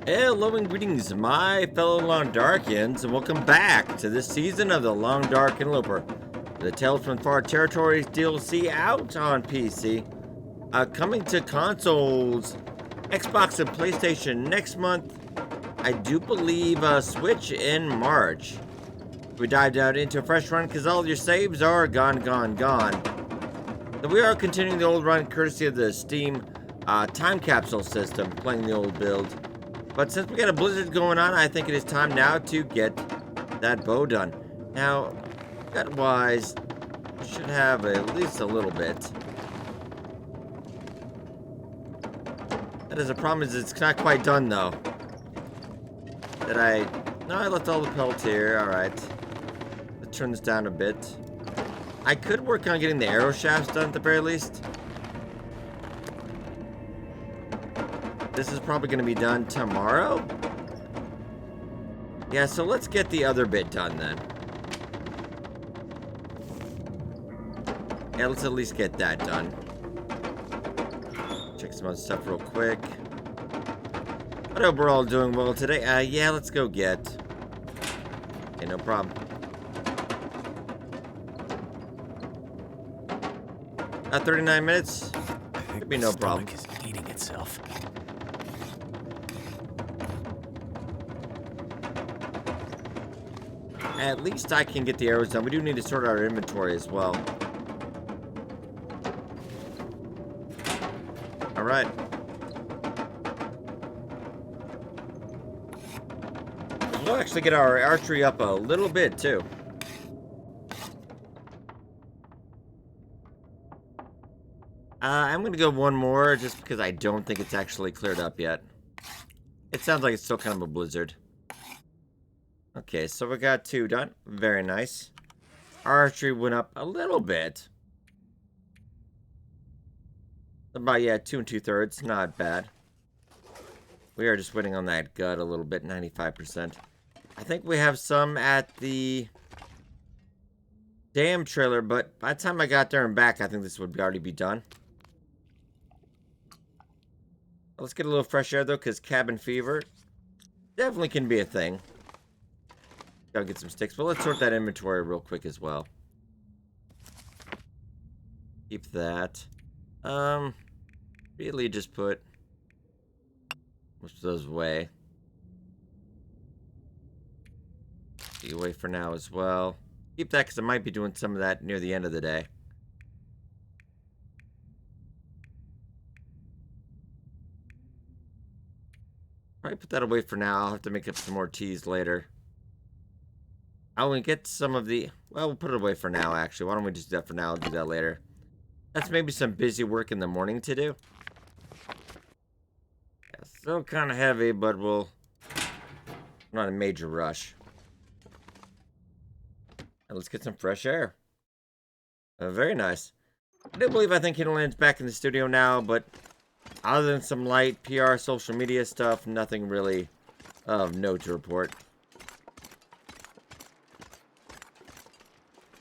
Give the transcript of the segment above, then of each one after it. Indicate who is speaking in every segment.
Speaker 1: Hello and greetings, my fellow Long Darkians, and welcome back to this season of the Long Dark Interloper, the Tales from Far Territories DLC out on PC, coming to consoles, Xbox and PlayStation next month. I do believe Switch in March. We dived out into a fresh run because all your saves are gone. So we are continuing the old run courtesy of the Steam time capsule system, playing the old build. But since we got a blizzard going on, I think it is time now to get that bow done. Now, cut-wise, should have at least a little bit. That is a problem, is it's not quite done though. No, I left all the pellets here, alright. Let's turn this down a bit. I could work on getting the arrow shafts done at the very least. This is probably going to be done tomorrow. Yeah, so let's get the other bit done then. Yeah, let's at least get that done. Check some other stuff real quick. I hope we're all doing well today. Yeah, let's go get. Okay, no problem. 39 minutes. Could be no problem.
Speaker 2: Is eating itself.
Speaker 1: At least I can get the arrows done. We do need to sort our inventory as well. Alright. We'll actually get our archery up a little bit too. I'm gonna go one more just because I don't think it's actually cleared up yet. It sounds like it's still kind of a blizzard. Okay, so we got 2 done. Very nice. Archery went up a little bit. About, yeah, 2 2/3. Not bad. We are just waiting on that gut a little bit, 95%. I think we have some at the dam trailer, but by the time I got there and back, I think this would already be done. Let's get a little fresh air, though, because cabin fever definitely can be a thing. Gotta get some sticks, but let's sort that inventory real quick as well. Keep that. Really just put most of those away. Be away for now as well. Keep that because I might be doing some of that near the end of the day. Probably put that away for now. I'll have to make up some more teas later. I will get some of the... Well, we'll put it away for now, actually. Why don't we just do that for now? I'll do that later. That's maybe some busy work in the morning to do. Yeah, still kind of heavy, but we'll... Not a major rush. Now let's get some fresh air. Very nice. I do believe I think Hinterland's back in the studio now, but... Other than some light PR, social media stuff, nothing really of note to report.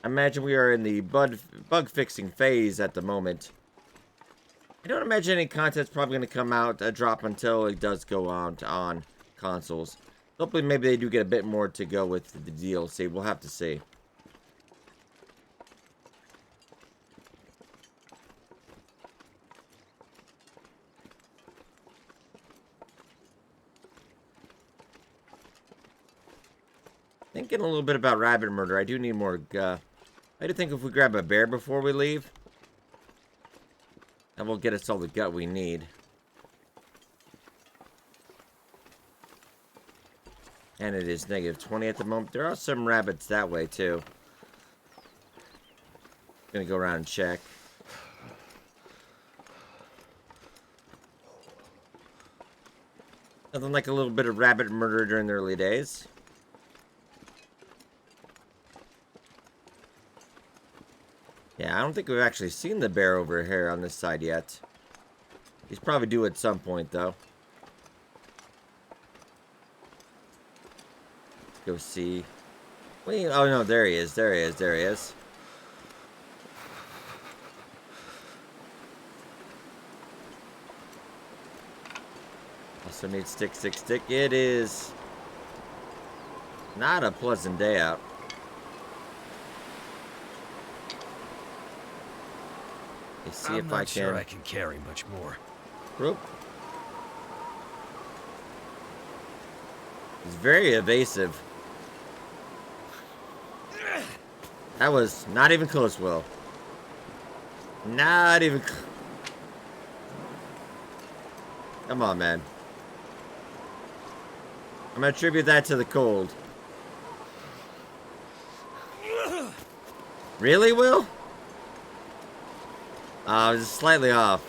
Speaker 1: I imagine we are in the bug fixing phase at the moment. I don't imagine any content's probably going to come out, drop until it does go on consoles. Hopefully maybe they do get a bit more to go with the DLC. We'll have to see. Thinking a little bit about rabbit murder. I do need more I do think if we grab a bear before we leave, that will get us all the gut we need. And it is -20 at the moment. There are some rabbits that way too. Gonna go around and check. Nothing like a little bit of rabbit murder during the early days. Yeah, I don't think we've actually seen the bear over here on this side yet. He's probably due at some point, though. Let's go see. Wait, oh no, there he is. There he is. also need stick, stick, stick. It is not a pleasant day out. Let's see if I can.
Speaker 2: I'm not sure I can carry much more.
Speaker 1: Whoop. He's very evasive. That was not even close, Will. Not even close. Come on, man. I'm gonna attribute that to the cold. Really, Will? Just slightly off.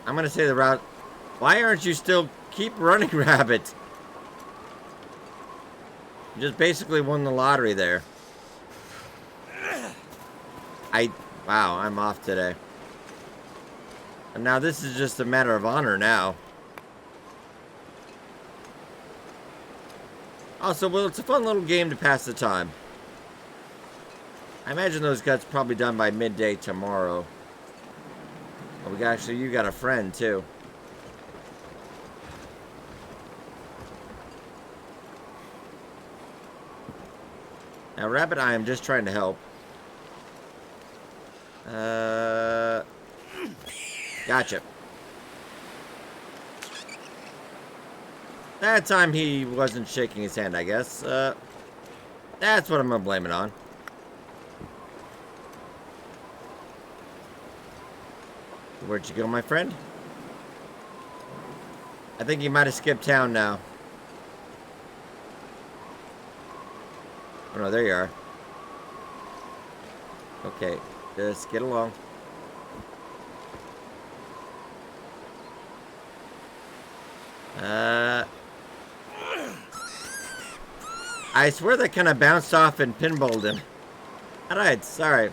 Speaker 1: I'm gonna say the route. Why aren't you still keep running, Rabbit? You just basically won the lottery there. Wow, I'm off today. And now this is just a matter of honor now. Also, well, it's a fun little game to pass the time. I imagine those guts probably done by midday tomorrow. Oh, you got a friend too. Now, Rabbit, I am just trying to help. Gotcha. That time he wasn't shaking his hand, I guess. That's what I'm gonna blame it on. Where'd you go, my friend? I think you might have skipped town now. Oh no, there you are. Okay, just get along. I swear that kind of bounced off and pinballed him. Alright, sorry.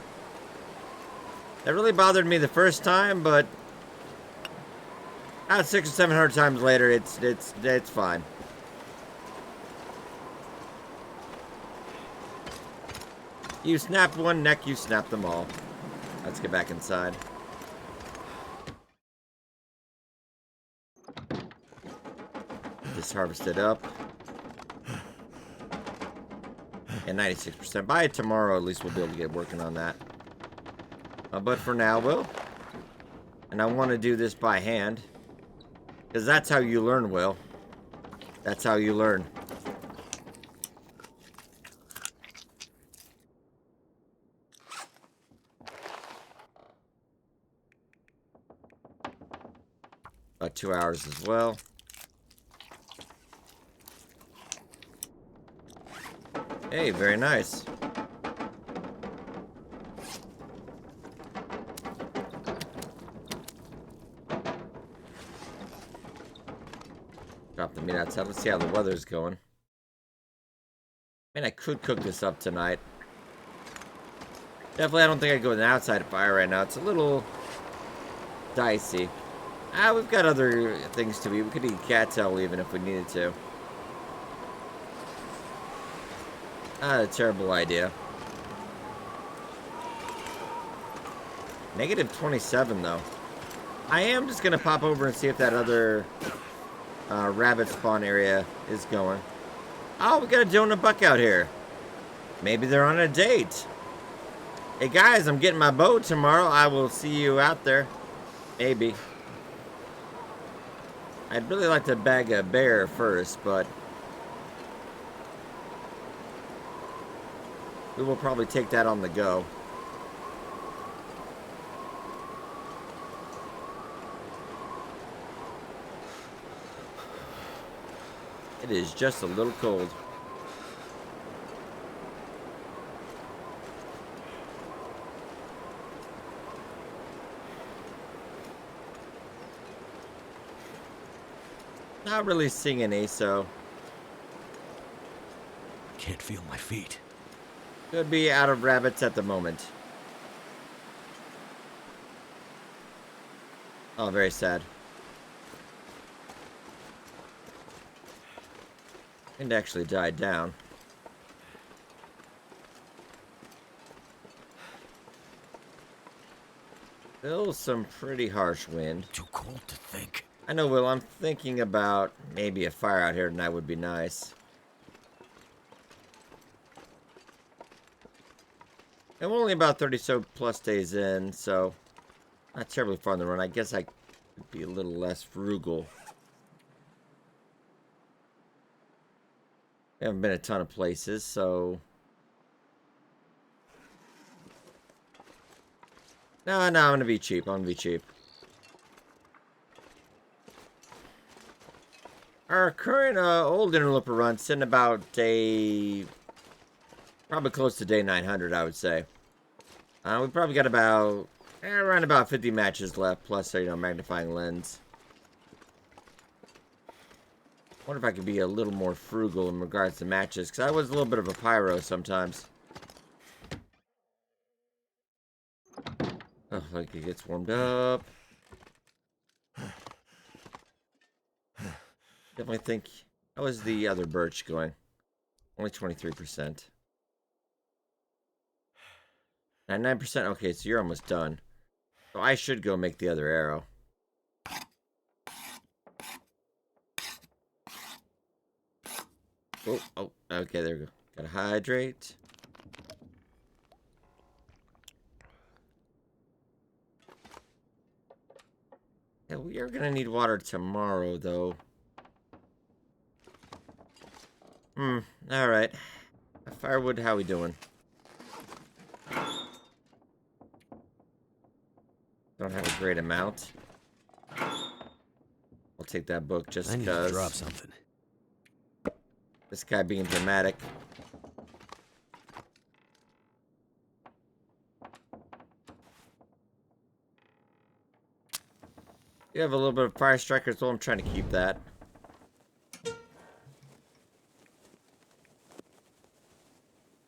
Speaker 1: That really bothered me the first time, but about 600 or 700 times later, it's fine. You snapped one neck, you snapped them all. Let's get back inside. Just harvest it up. And 96%. By tomorrow, at least we'll be able to get working on that. But for now, Will. And I want to do this by hand. Because that's how you learn, Will. That's how you learn. About 2 hours as well. Hey, very nice. Drop the meat outside. Let's see how the weather's going. I mean, I could cook this up tonight. Definitely, I don't think I'd go with an outside fire right now. It's a little dicey. We've got other things to eat. We could eat cattail even if we needed to. Not a terrible idea. Negative 27, though. I am just going to pop over and see if that other rabbit spawn area is going. Oh, we got a donut buck out here. Maybe they're on a date. Hey, guys, I'm getting my boat tomorrow. I will see you out there. Maybe. I'd really like to bag a bear first, but we will probably take that on the go. It is just a little cold. Not really seeing an ASO.
Speaker 2: Can't feel my feet.
Speaker 1: Could be out of rabbits at the moment. Oh, very sad. Wind actually died down. Still some pretty harsh wind.
Speaker 2: Too cold to think.
Speaker 1: I know, Will, I'm thinking about maybe a fire out here tonight would be nice. And we're only about 30 so plus days in, so not terribly far in the run. I guess I could be a little less frugal. We haven't been a ton of places, so... No, I'm gonna be cheap. I'm gonna be cheap. Our current old Interloper run sitting about day... Probably close to day 900, I would say. We probably got about... around about 50 matches left, plus, magnifying lens. Wonder if I could be a little more frugal in regards to matches, because I was a little bit of a pyro sometimes. Oh, like it gets warmed up. Definitely think... How is the other birch going? Only 23%. 99%? Okay, so you're almost done. So I should go make the other arrow. Oh, okay, there we go. Gotta hydrate. Yeah, we are gonna need water tomorrow, though. Alright. Firewood, how we doing? Don't have a great amount. I'll take that book just
Speaker 2: I need to
Speaker 1: because.
Speaker 2: drop something.
Speaker 1: This guy being dramatic. You have a little bit of fire striker, so I'm trying to keep that.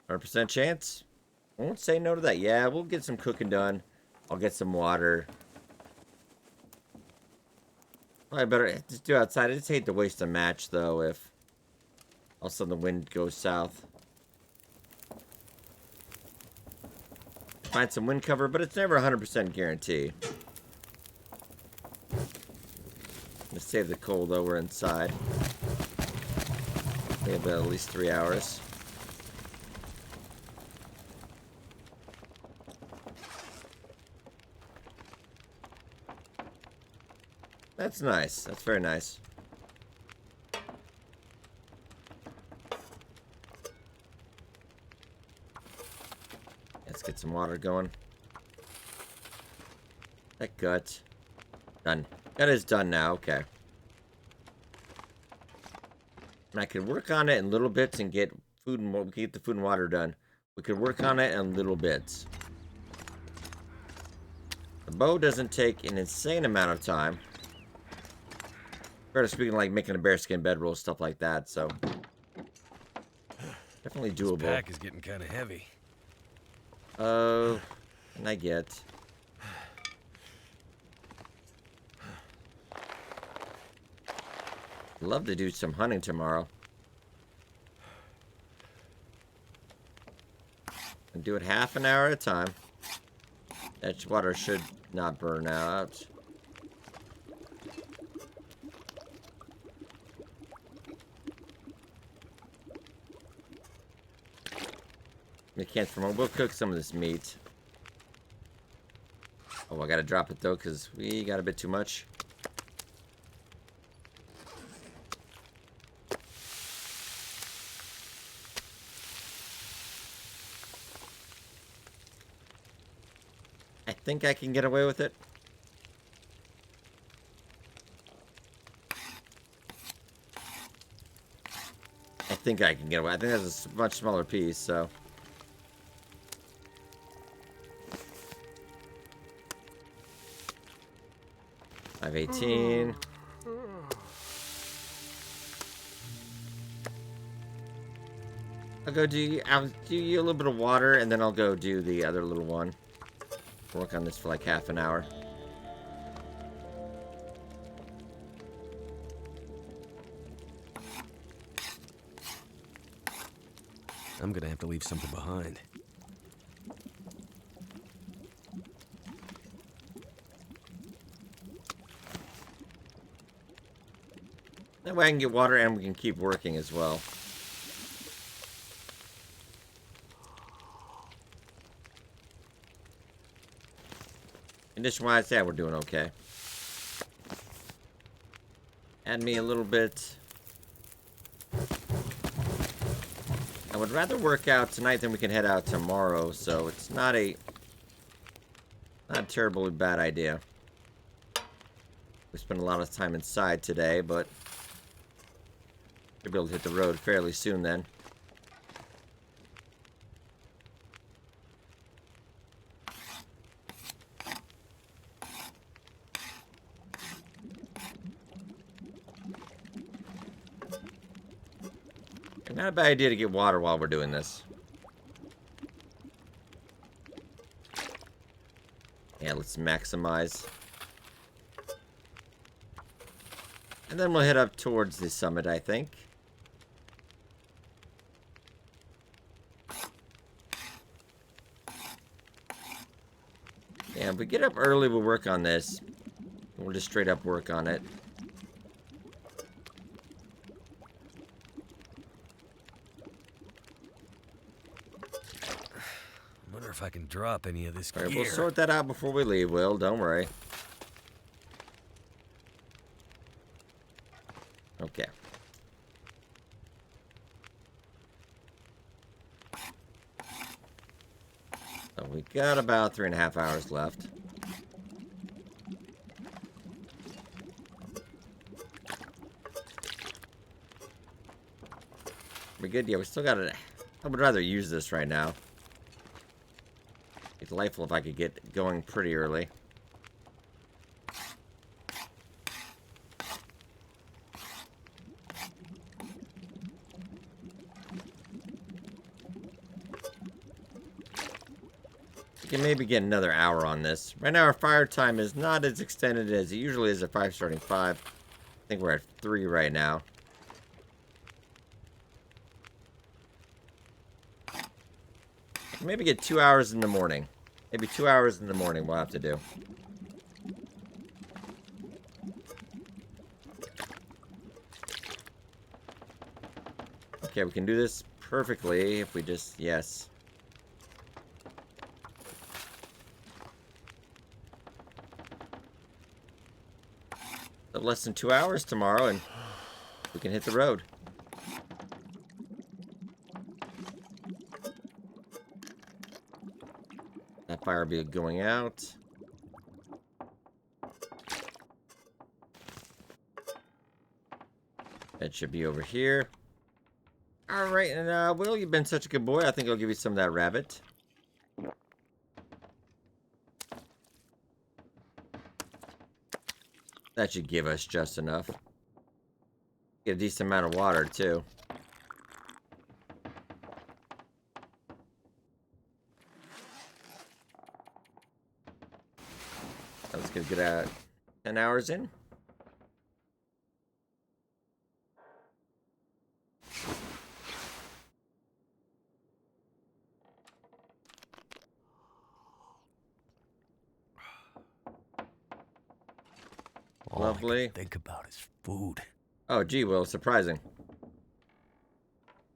Speaker 1: %, chance? I won't say no to that. Yeah, we'll get some cooking done. I'll get some water. I better just do outside. I just hate to waste a match, though, if all of a sudden the wind goes south. Find some wind cover, but it's never 100% guarantee. Let's save the coal, though. We're inside. We have at least 3 hours. That's nice. That's very nice. Let's get some water going. That gut. Done. That is done now. Okay. And I could work on it in little bits and get food and we could get the food and water done. We could work on it in little bits. The bow doesn't take an insane amount of time. Better speaking, like making a bearskin bedroll, stuff like that. So definitely doable.
Speaker 2: This pack is getting kind of heavy.
Speaker 1: Oh, and I get. Love to do some hunting tomorrow. And do it half an hour at a time. That water should not burn out. We can't from. We'll cook some of this meat. Oh, I gotta drop it though, because we got a bit too much. I think I can get away with it. I think I can get away. I think that's a much smaller piece, so. I have 18. I'll go I'll do you a little bit of water, and then I'll go do the other little one. Work on this for like half an hour.
Speaker 2: I'm gonna have to leave something behind.
Speaker 1: That way I can get water and we can keep working as well. Condition-wise, yeah, we're doing okay. Add me a little bit. I would rather work out tonight than we can head out tomorrow, so it's not a terribly bad idea. We spent a lot of time inside today, but we'll be able to hit the road fairly soon then. Not a bad idea to get water while we're doing this. Yeah, let's maximize. And then we'll head up towards the summit, I think. Yeah, if we get up early, we'll work on this. We'll just straight up work on it.
Speaker 2: I wonder if I can drop any of this gear.
Speaker 1: Alright, we'll sort that out before we leave, Will. Don't worry. Okay. So we got about 3.5 hours left. We good? Yeah, we still got it. I would rather use this right now. It's delightful if I could get going pretty early. We can maybe get another hour on this. Right now our fire time is not as extended as it usually is at 5 starting 5. I think we're at 3 right now. Maybe get 2 hours in the morning. Maybe 2 hours in the morning we'll have to do. Okay, we can do this perfectly if we just... Yes. So less than 2 hours tomorrow and we can hit the road. That fire will be going out. It should be over here. Alright, and Will, you've been such a good boy. I think I'll give you some of that rabbit. That should give us just enough. Get a decent amount of water, too. Let's get at 10 hours in. Lovely.
Speaker 2: All I can think about is food.
Speaker 1: Oh, gee, Will, surprising.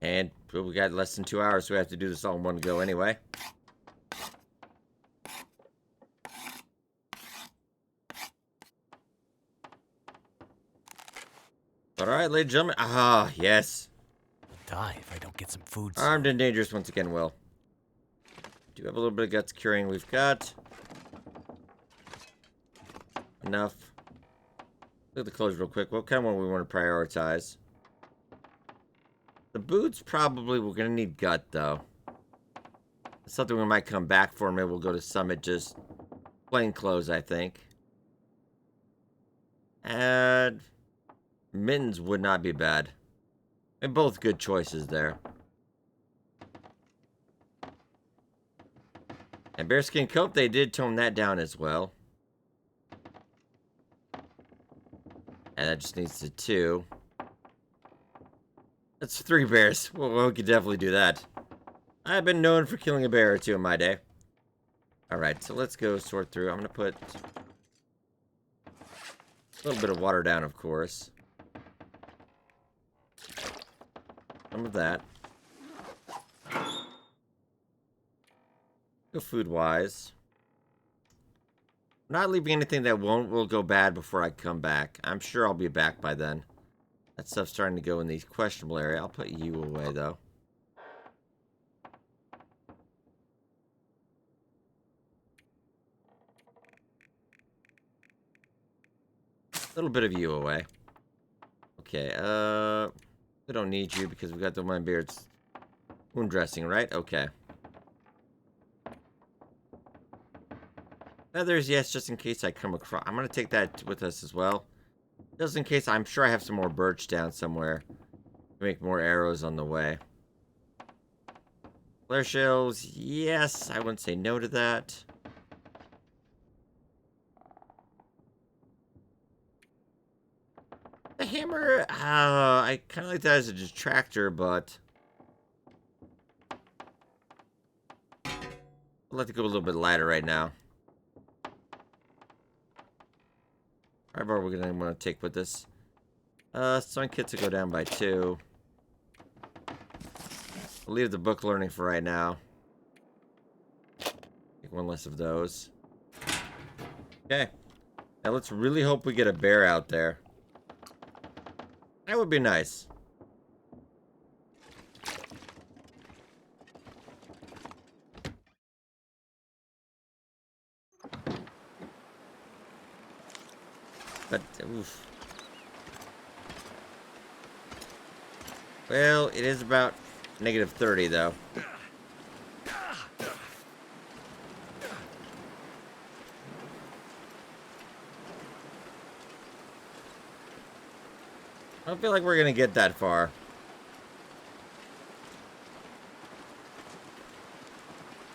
Speaker 1: And well, we got less than 2 hours, so we have to do this all in one go anyway. All right, ladies and gentlemen. Ah, yes.
Speaker 2: I'll die if I don't get some food.
Speaker 1: Armed and dangerous once again, Will. Do have a little bit of guts curing. We've got enough. Look at the clothes real quick. What kind of one we want to prioritize? The boots probably we're going to need gut, though. It's something we might come back for. Maybe we'll go to Summit just plain clothes, I think. And mittens would not be bad. And both good choices there. And bearskin coat, they did tone that down as well. And that just needs to 2. That's 3 bears. Well, we could definitely do that. I've been known for killing a bear or 2 in my day. Alright, so let's go sort through. I'm going to put a little bit of water down, of course. Some of that. Go food-wise. I'm not leaving anything that will go bad before I come back. I'm sure I'll be back by then. That stuff's starting to go in the questionable area. I'll put you away, though. A little bit of you away. Okay, we don't need you because we got the one beard's wound dressing, right? Okay. Feathers, yes, just in case I come across. I'm gonna take that with us as well. Just in case, I'm sure I have some more birch down somewhere. To make more arrows on the way. Flare shells, yes, I wouldn't say no to that. The hammer, I kind of like that as a detractor, but I'd like to go a little bit lighter right now. Alright, we're gonna want to take with this. Some kits will go down by 2. I'll leave the book learning for right now. Take one less of those. Okay. Now let's really hope we get a bear out there. That would be nice. But, oof. Well, it is about -30, though. I don't feel like we're gonna get that far.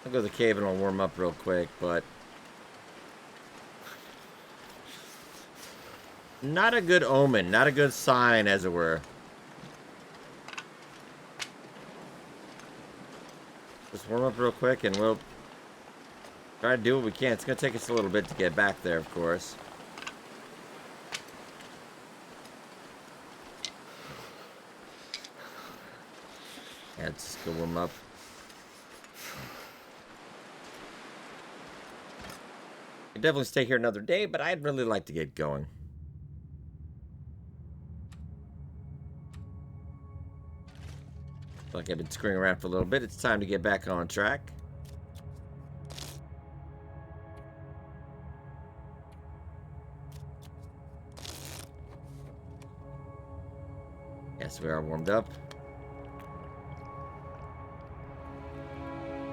Speaker 1: I'll go to the cave and I'll warm up real quick, but not a good omen, not a good sign, as it were. Just warm up real quick and we'll try to do what we can. It's gonna take us a little bit to get back there, of course. Yeah, let's just go warm up. Could definitely stay here another day, but I'd really like to get going. Like I've been screwing around for a little bit. It's time to get back on track. Yes, we are warmed up.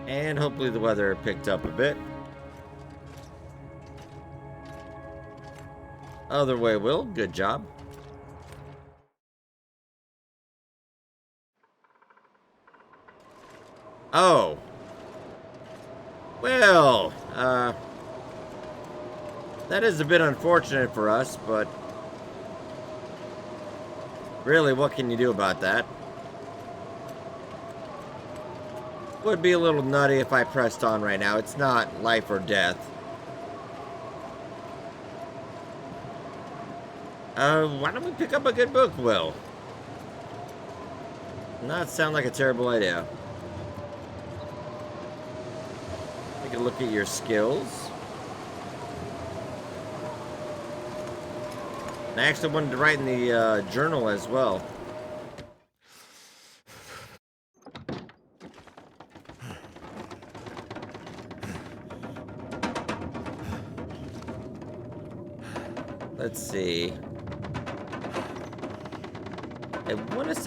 Speaker 1: And hopefully the weather picked up a bit. Other way, Will. Good job. Oh. Well, that is a bit unfortunate for us, but really, what can you do about that? Would be a little nutty if I pressed on right now. It's not life or death. Why don't we pick up a good book, Will? Not sound like a terrible idea. Take a look at your skills. And I actually wanted to write in the journal as well. Let's see.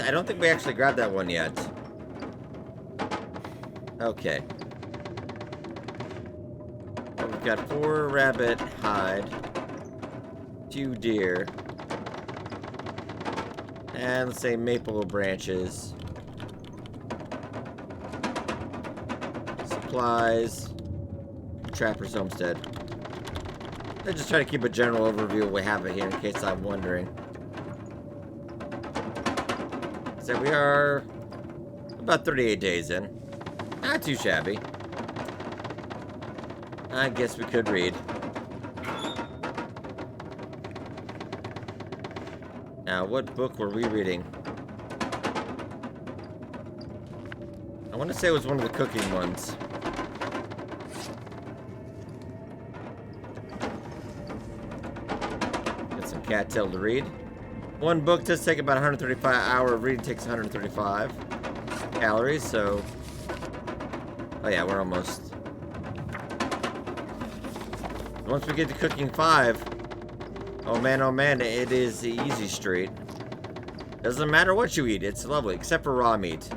Speaker 1: I don't think we actually grabbed that one yet. Okay. Well, we've got 4 rabbit hide, 2 deer, and let's say maple branches, supplies, trapper's homestead. I just try to keep a general overview of what we have here in case I'm wondering. So we are about 38 days in. Not too shabby. I guess we could read. Now, what book were we reading? want to say it was one of the cooking ones. Got some cattail to read. One book does take about 135 hour of reading, takes 135 calories, so... Oh yeah, we're almost... Once we get to cooking 5, oh man, it is the easy street. Doesn't matter what you eat, it's lovely, except for raw meat.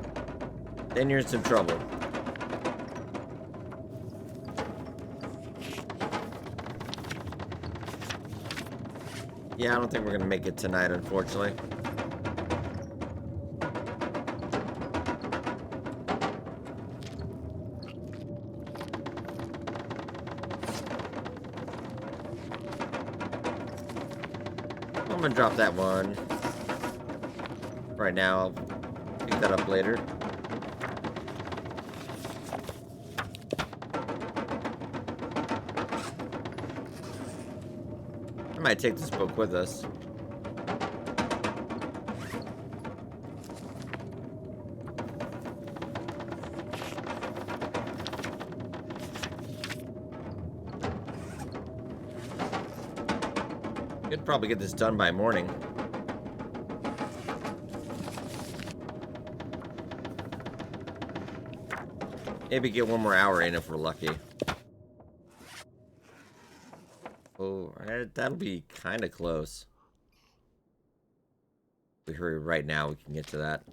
Speaker 1: Then you're in some trouble. Yeah, I don't think we're gonna make it tonight, unfortunately. I'm gonna drop that one. Right now, I'll pick that up later. I might take this book with us. Could probably get this done by morning. Maybe get one more hour in if we're lucky. Oh, that'll be kind of close. If we hurry right now, we can get to that.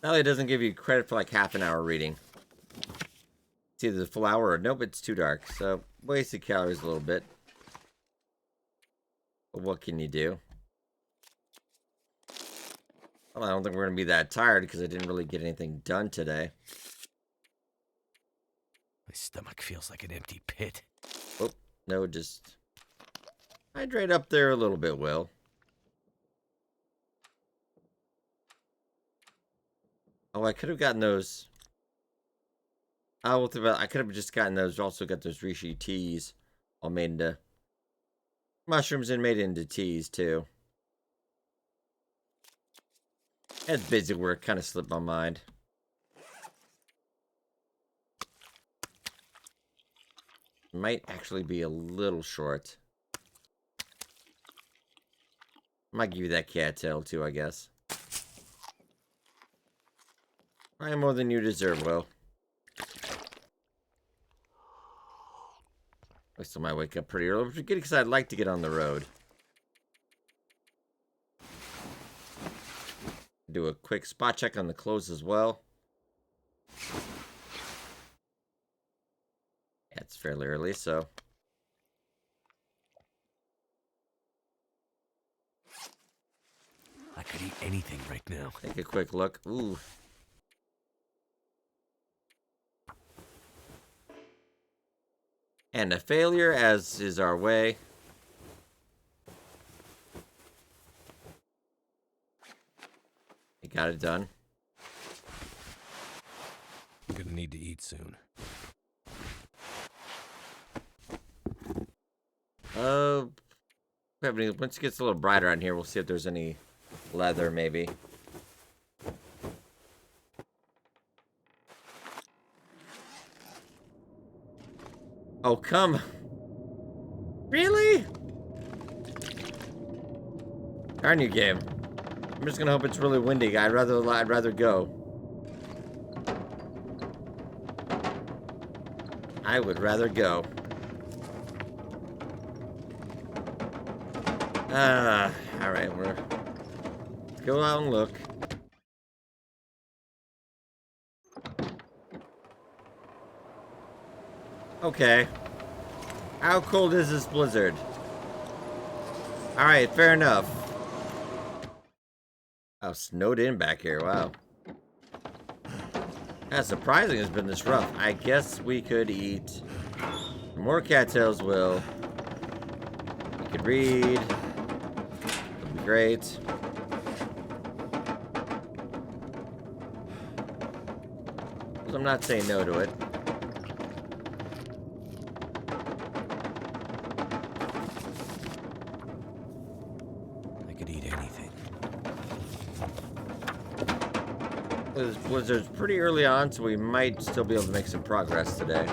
Speaker 1: Now it doesn't give you credit for like half an hour reading. It's either the full hour or nope, it's too dark. So wasted calories a little bit. But what can you do? Well, I don't think we're gonna be that tired because I didn't really get anything done today.
Speaker 2: My stomach feels like an empty pit.
Speaker 1: Oh, no, just hydrate up there a little bit, Will. Oh, I could have gotten those. Oh, I could have just gotten those. Also got those reishi teas, all made into mushrooms and made into teas too. That's busy work. Kind of slipped my mind. Might actually be a little short. Might give you that cattail too, I guess. Probably more than you deserve, Will. I still might wake up pretty early, which is good because I'd like to get on the road. Do a quick spot check on the clothes as well. Yeah, it's fairly early, so.
Speaker 2: I could eat anything right now.
Speaker 1: Take a quick look. Ooh. And a failure, as is our way. You got it done.
Speaker 2: I'm gonna need to eat soon.
Speaker 1: Once it gets a little brighter on here, we'll see if there's any leather, maybe. Oh, come. Really? Darn you, game. I'm just gonna hope it's really windy. I'd rather go. I would rather go. Alright, let's go out and look. Okay. How cold is this blizzard? Alright, fair enough. Oh, snowed in back here, wow. That's surprising it's been this rough. I guess we could eat more cattails, Will. We could read. That'd be great. I'm not saying no to it.
Speaker 2: could eat anything.
Speaker 1: This blizzard's pretty early on, so we might still be able to make some progress today.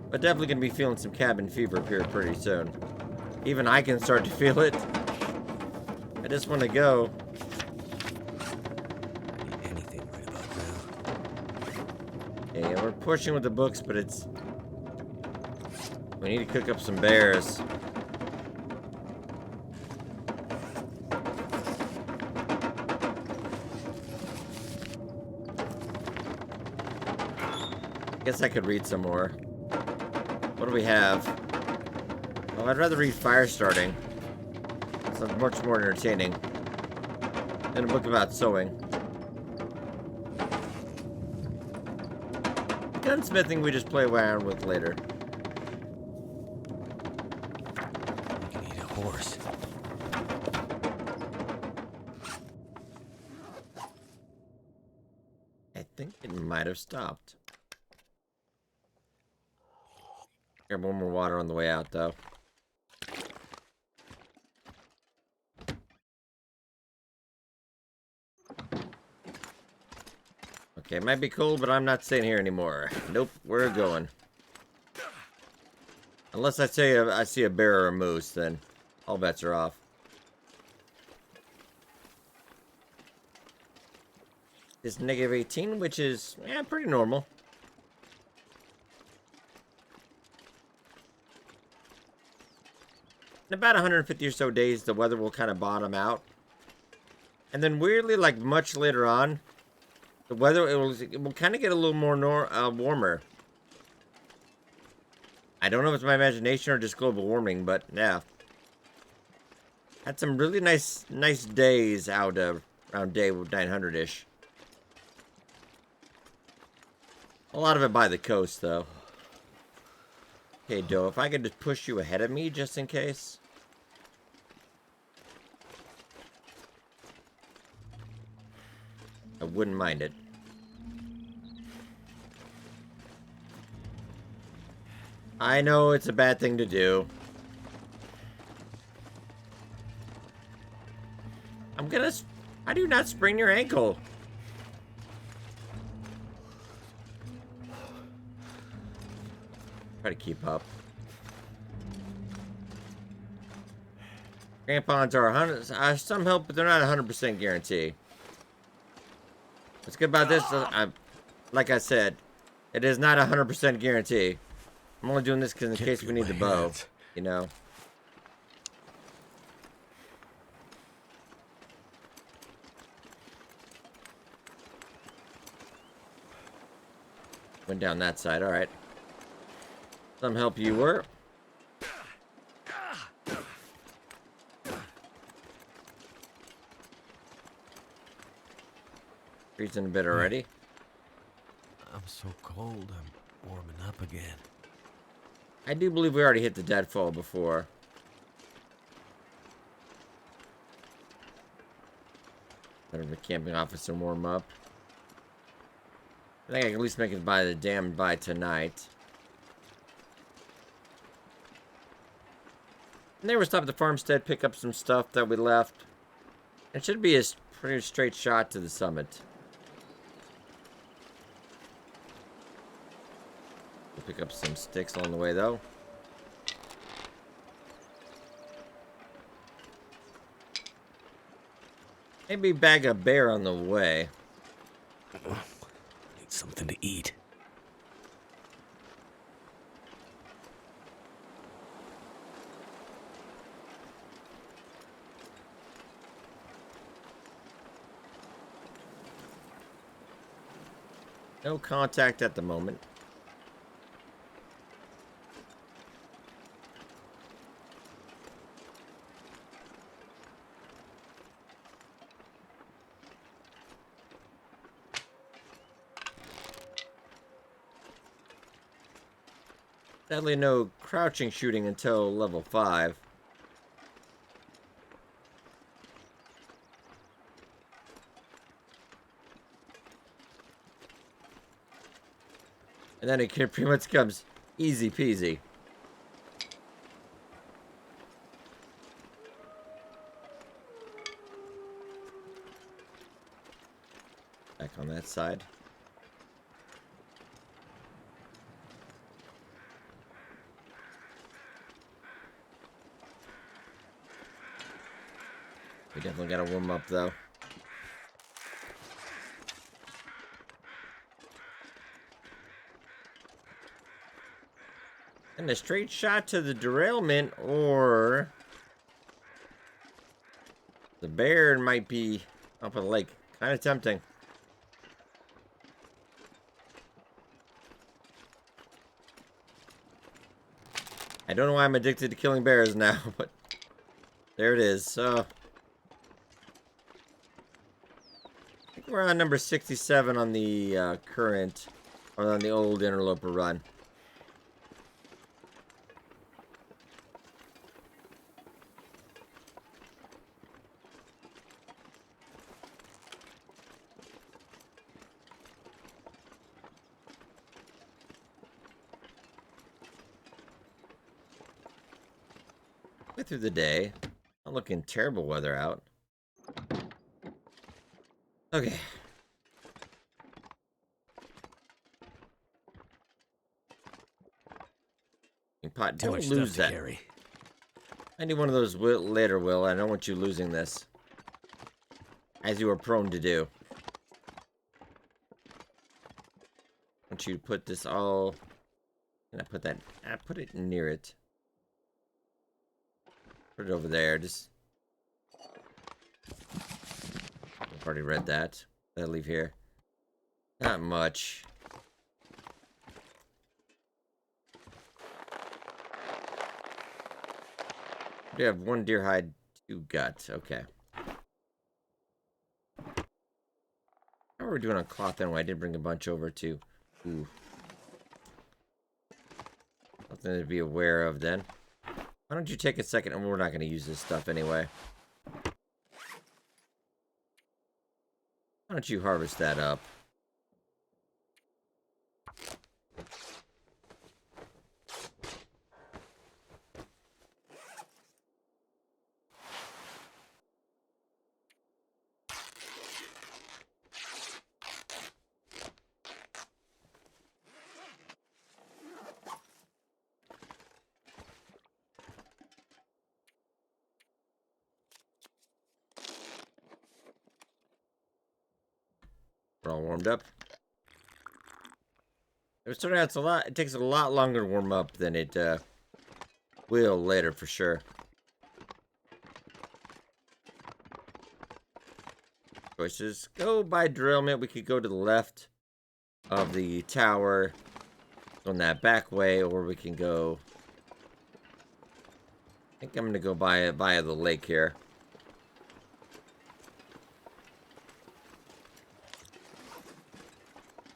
Speaker 1: But definitely gonna be feeling some cabin fever here pretty soon. Even I can start to feel it. I just want to go.
Speaker 2: I need anything right about now.
Speaker 1: Yeah, we're pushing with the books, but it's... We need to cook up some bears. Guess I could read some more. What do we have? Oh, I'd rather read Fire Starting. Sounds much more entertaining than a book about sewing. Gunsmithing we just play around with later.
Speaker 2: I can eat a horse.
Speaker 1: I think it might have stopped. Grab one more water on the way out, though. Okay, it might be cold, but I'm not staying here anymore. Nope, we're going. Unless I see a bear or a moose, then all bets are off. It's negative 18, which is, pretty normal. In about 150 or so days, the weather will kind of bottom out. And then weirdly, like much later on, the weather, it will kind of get a little more warmer. I don't know if it's my imagination or just global warming, but yeah. Had some really nice days out around day 900-ish. A lot of it by the coast, though. Okay, Doe, if I could just push you ahead of me, just in case. I wouldn't mind it. I know it's a bad thing to do. How do you not sprain your ankle? Try to keep up. Crampons are some help, but they're not 100% guarantee. What's good about this, like I said, it is not 100% guarantee. I'm only doing this in case we need the bow, you know. Went down that side, alright. Some help you were. Freezing a bit already.
Speaker 2: I'm so cold, I'm warming up again.
Speaker 1: I do believe we already hit the deadfall before. Better the camping office and warm up. I think I can at least make it by the dam by tonight. And then we'll stop at the farmstead, pick up some stuff that we left. It should be a pretty straight shot to the summit. We'll pick up some sticks along the way, though. Maybe bag a bear on the way.
Speaker 2: Need something to eat.
Speaker 1: No contact at the moment. Sadly, no crouching shooting until level 5. And then it pretty much comes easy peasy. Back on that side. We definitely gotta warm up though. And a straight shot to the derailment, or the bear might be up at the lake. Kind of tempting. I don't know why I'm addicted to killing bears now, but there it is. So I think we're on number 67 on the current, or on the old Interloper run. Way through the day. Not looking terrible weather out. Okay. Pot,
Speaker 2: Too
Speaker 1: don't
Speaker 2: much
Speaker 1: lose
Speaker 2: stuff to
Speaker 1: that.
Speaker 2: carry.
Speaker 1: I need one of those later, Will. I don't want you losing this. As you are prone to do. I want you to put this all... Can I put that... I put it near it. Put it over there. Just... I've already read that. I'll leave here. Not much. We have 1 deer hide, 2 gut. Okay. How are we doing on cloth anyway? I did bring a bunch over too. Ooh. Something to be aware of then. Why don't you take a second, and we're not going to use this stuff anyway. Why don't you harvest that up? We're all warmed up. It started out, it takes a lot longer to warm up than it will later for sure. Choices. Go by derailment. We could go to the left of the tower on that back way, or we can go... I think I'm going to go by the lake here.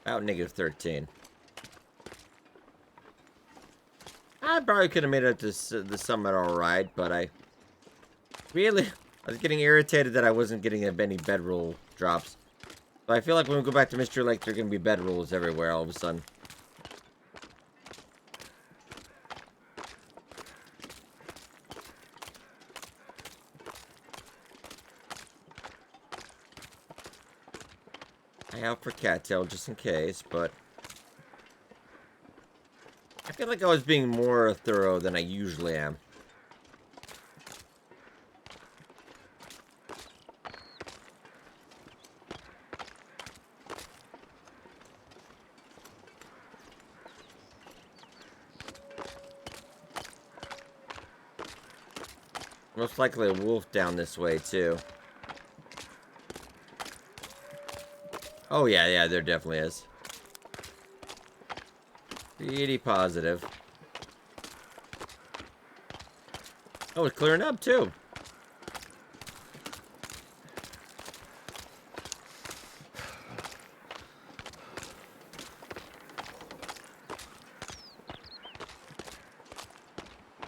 Speaker 1: About -13. I probably could have made it to the summit alright, but I was getting irritated that I wasn't getting any bedroll drops. So I feel like when we go back to Mystery Lake, there are going to be bedrolls everywhere all of a sudden. I out for cattail just in case, but I feel like I was being more thorough than I usually am. Most likely a wolf down this way, too. Oh, yeah, there definitely is. Pretty positive. Oh, it's clearing up, too.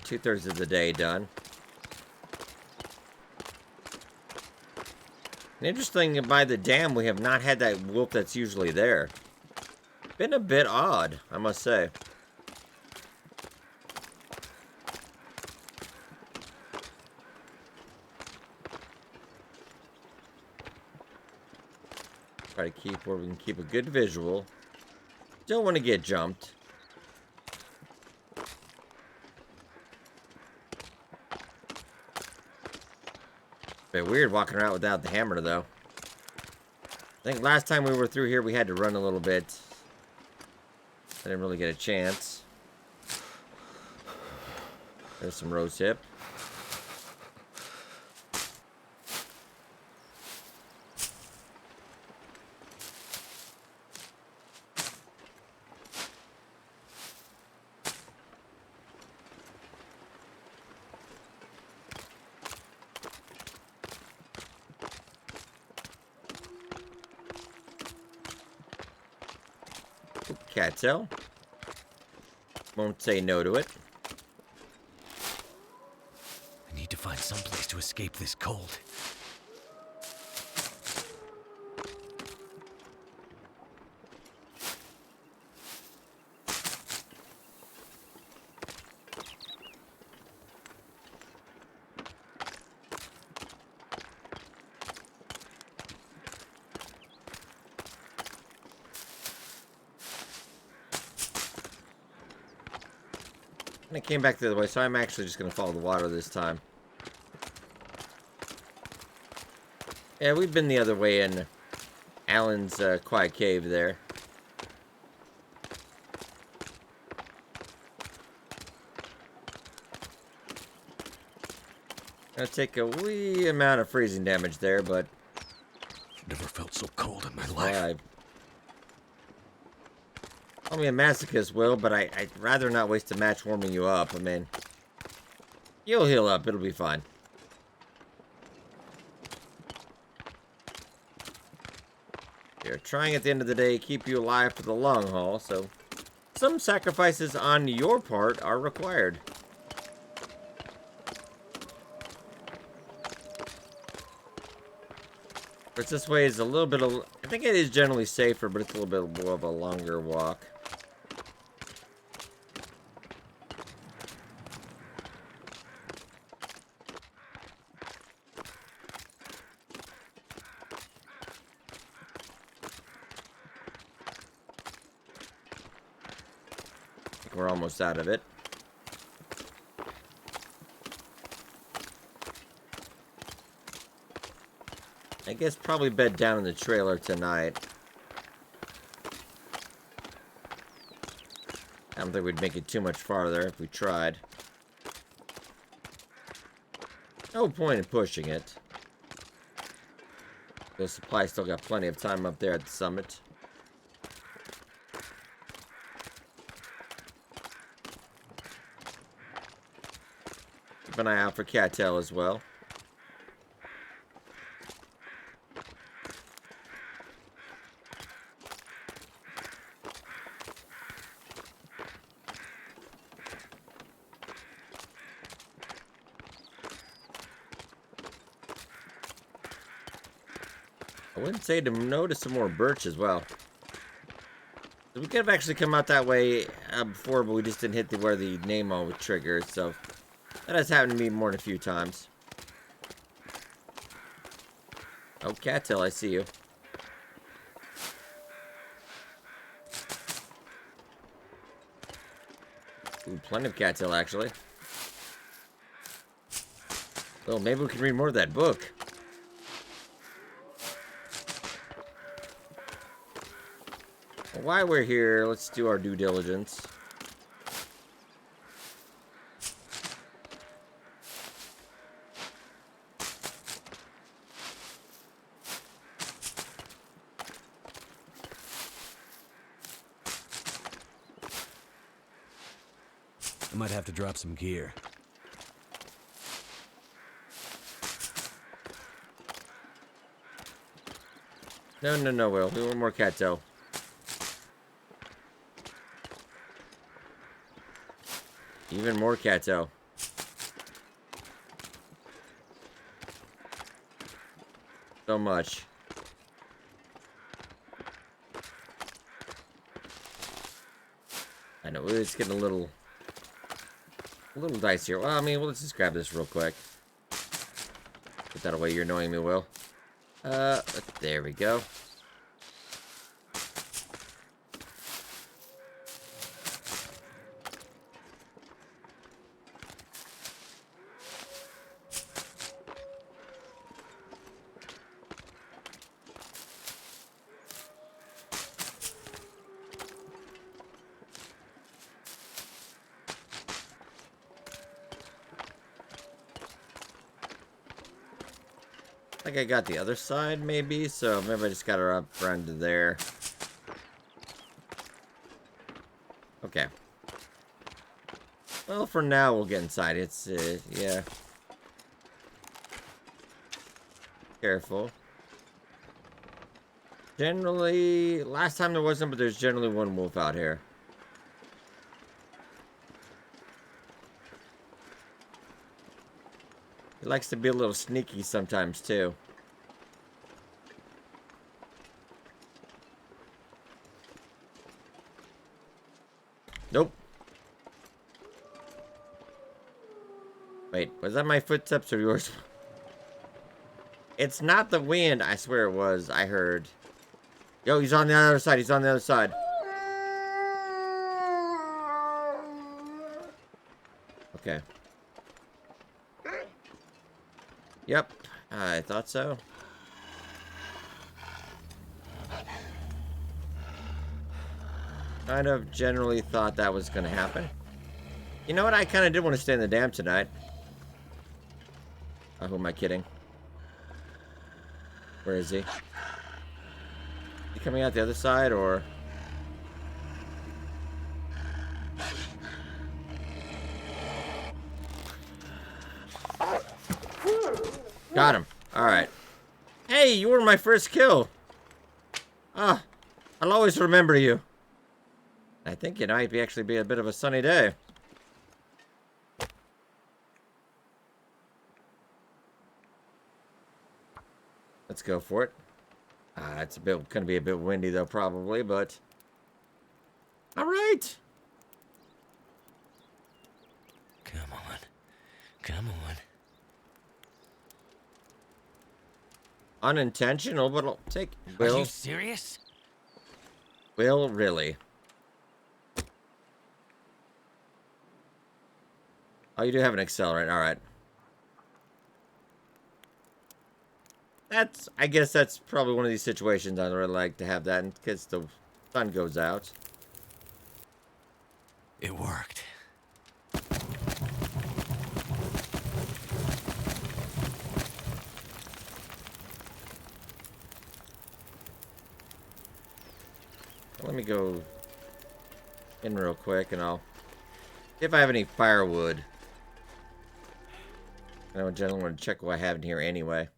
Speaker 1: Two-thirds of the day done. And interesting, by the dam, we have not had that wolf that's usually there. Been a bit odd, I must say. Try to keep where we can keep a good visual. Don't want to get jumped. Bit weird walking around without the hammer, though. I think last time we were through here, we had to run a little bit. I didn't really get a chance. There's some rose hip. Cattail. Won't say no to it.
Speaker 2: I need to find some place to escape this cold.
Speaker 1: I came back the other way, so I'm actually just going to follow the water this time. Yeah, we've been the other way in Alan's quiet cave there. Gonna take a wee amount of freezing damage there, but...
Speaker 2: Never felt so cold in my life.
Speaker 1: I'd call me a masochist, Will, but I'd rather not waste a match warming you up. I mean, you'll heal up. It'll be fine. You're trying at the end of the day to keep you alive for the long haul, so some sacrifices on your part are required. But this way is a little bit of... I think it is generally safer, but it's a little bit more of a longer walk. We're almost out of it. I guess probably bed down in the trailer tonight. I don't think we'd make it too much farther if we tried. No point in pushing it. The supply still got plenty of time up there at the summit. Keep an eye out for cattail as well. I wouldn't say to notice some more birch as well. We could have actually come out that way before, but we just didn't hit where the name on would trigger, so that has happened to me more than a few times. Oh, cattail, I see you. Ooh, plenty of cattail, actually. Well, maybe we can read more of that book. While we're here, let's do our due diligence.
Speaker 2: I might have to drop some gear.
Speaker 1: No, Will. We want more cattail. Even more cattail. So much. I know, it's getting a little dicier. Well, I mean, let's just grab this real quick. Put that away, you're annoying me, Will. There we go. I think I got the other side, maybe, so maybe I just got her up around to there. Okay. Well, for now, we'll get inside. It's, yeah. Careful. Generally, last time there wasn't, but there's generally one wolf out here. He likes to be a little sneaky sometimes, too. Nope. Wait, was that my footsteps or yours? It's not the wind. I swear it was. I heard. Yo, he's on the other side. He's on the other side. Okay. Yep. I thought so. Kind of generally thought that was going to happen. You know what? I kind of did want to stay in the dam tonight. Oh, who am I kidding? Where is he? Is he coming out the other side, or? Got him. Alright. Hey, you were my first kill. Ah, I'll always remember you. I think it might actually be a bit of a sunny day. Let's go for it. It's gonna be a bit windy though, probably, but all right.
Speaker 2: Come on. Come on.
Speaker 1: Unintentional, but I'll take.
Speaker 2: Are you serious?
Speaker 1: Will, really? Oh, you do have an accelerant. All right. I guess that's probably one of these situations I'd really like to have that in case the sun goes out.
Speaker 2: It worked.
Speaker 1: Let me go in real quick and I'll see if I have any firewood. I know, generally want to check what I have in here anyway.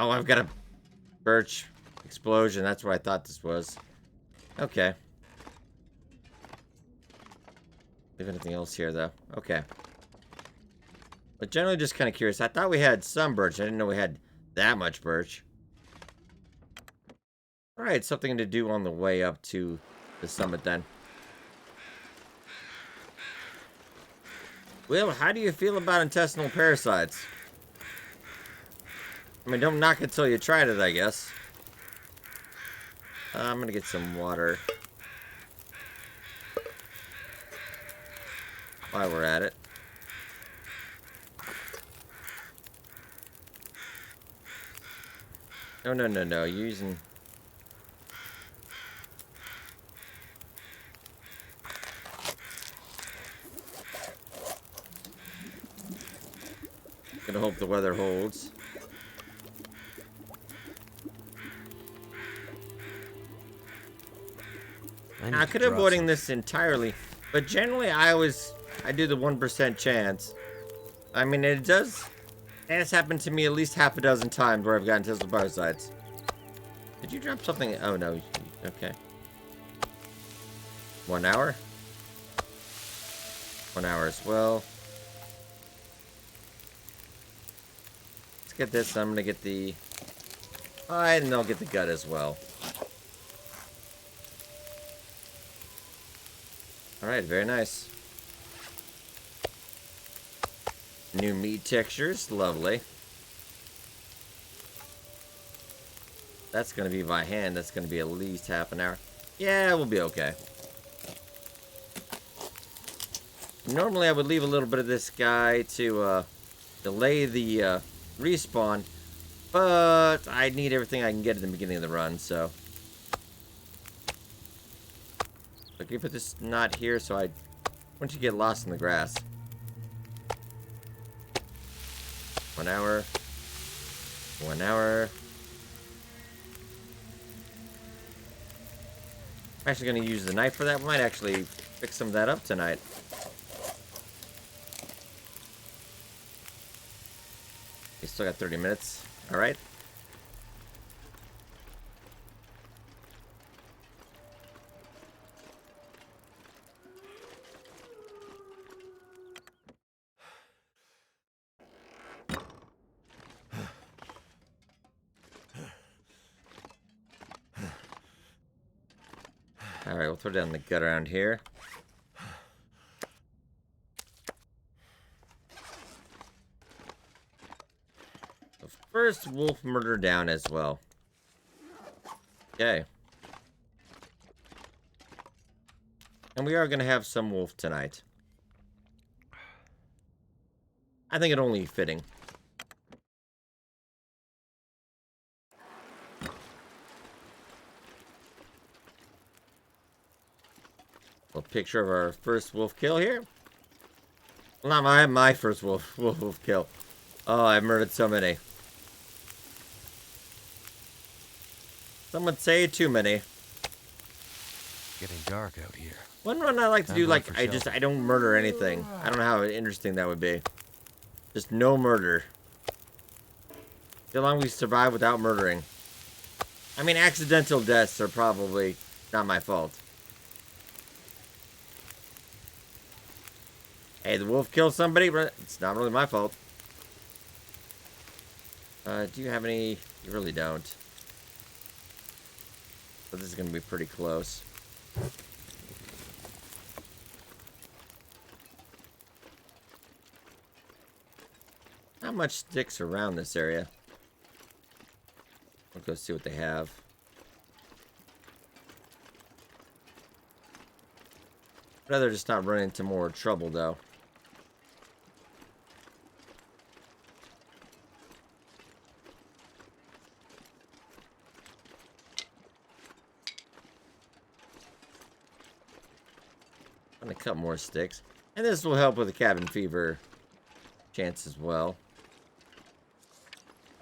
Speaker 1: Oh, I've got a birch explosion. That's what I thought this was. Okay. Leave anything else here, though. Okay. But generally just kind of curious. I thought we had some birch. I didn't know we had that much birch. Alright, something to do on the way up to the summit, then. Will, how do you feel about intestinal parasites? I mean, don't knock it till you tried it, I guess. I'm gonna get some water. While we're at it. No, no, no, no. You're using... Gonna hope the weather holds. I could have avoiding this entirely, but generally I do the 1% chance. I mean, it has happened to me at least half a dozen times where I've gotten Tesla parasites. Did you drop something? Oh no, okay. 1 hour? 1 hour as well. Let's get this, I'm gonna get the... and I'll get the gut as well. Alright, very nice. New meat textures, lovely. That's gonna be by hand, that's gonna be at least half an hour. Yeah, we'll be okay. Normally I would leave a little bit of this guy to delay the respawn, but I need everything I can get at the beginning of the run, so. Looking for this knot here, so I want you to get lost in the grass. 1 hour. 1 hour. I'm actually going to use the knife for that. We might actually fix some of that up tonight. We still got 30 minutes. All right. All right, we'll throw down the gut around here. So first wolf murder down as well. Okay. And we are going to have some wolf tonight. I think it only fitting. A picture of our first wolf kill here. Well, not my first wolf kill. Oh, I murdered so many. Some would say too many.
Speaker 2: Getting dark out here.
Speaker 1: One run I like to do, like, I
Speaker 2: shelter.
Speaker 1: don't murder anything. I don't know how interesting that would be. Just no murder. How long we survive without murdering. I mean, accidental deaths are probably not my fault. Hey, the wolf killed somebody, but it's not really my fault. Do you have any? You really don't. But this is going to be pretty close. Not much sticks around this area. I'll go see what they have. I'd rather just not run into more trouble, though. I'm gonna cut more sticks. And this will help with the cabin fever chance as well.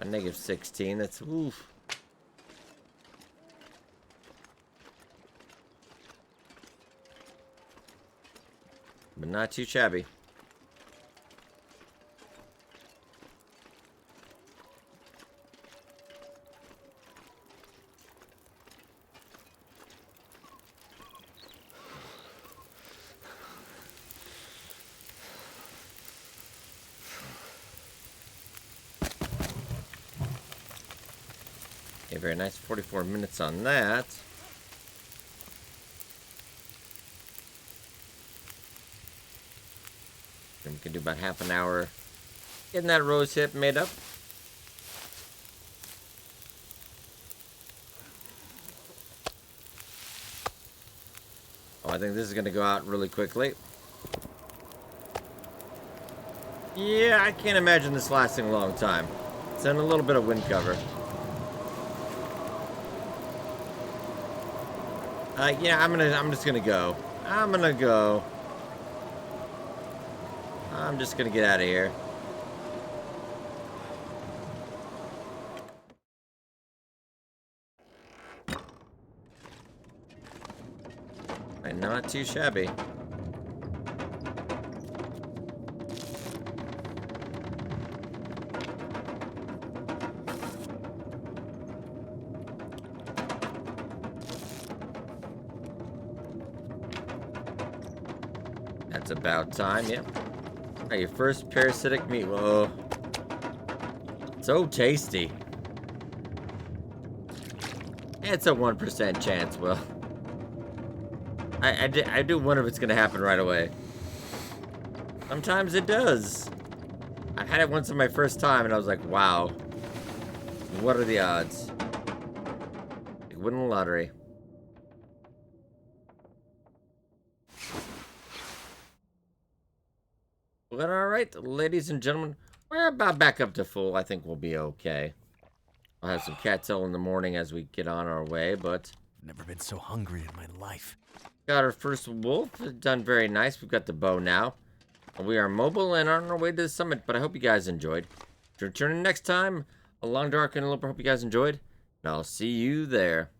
Speaker 1: A negative 16, that's oof. But not too shabby. Okay, very nice. 44 minutes on that. And we can do about half an hour getting that rose hip made up. Oh, I think this is going to go out really quickly. Yeah, I can't imagine this lasting a long time. It's in a little bit of wind cover. Yeah, I'm just gonna go. I'm just gonna get out of here. And not too shabby. That's about time, yep. Alright, your first parasitic meat. Whoa. So tasty. It's a 1% chance, Will. I do wonder if it's gonna happen right away. Sometimes it does. I had it once on my first time and I was like, wow. What are the odds? Like winning the lottery. Well, alright, ladies and gentlemen. We're about back up to full. I think we'll be okay. I'll have some cattail in the morning as we get on our way, but...
Speaker 2: I've never been so hungry in my life.
Speaker 1: Got our first wolf. Done very nice. We've got the bow now. We are mobile and on our way to the summit, but I hope you guys enjoyed. Returning next time, A Long Dark Interloper. Hope you guys enjoyed, and I'll see you there.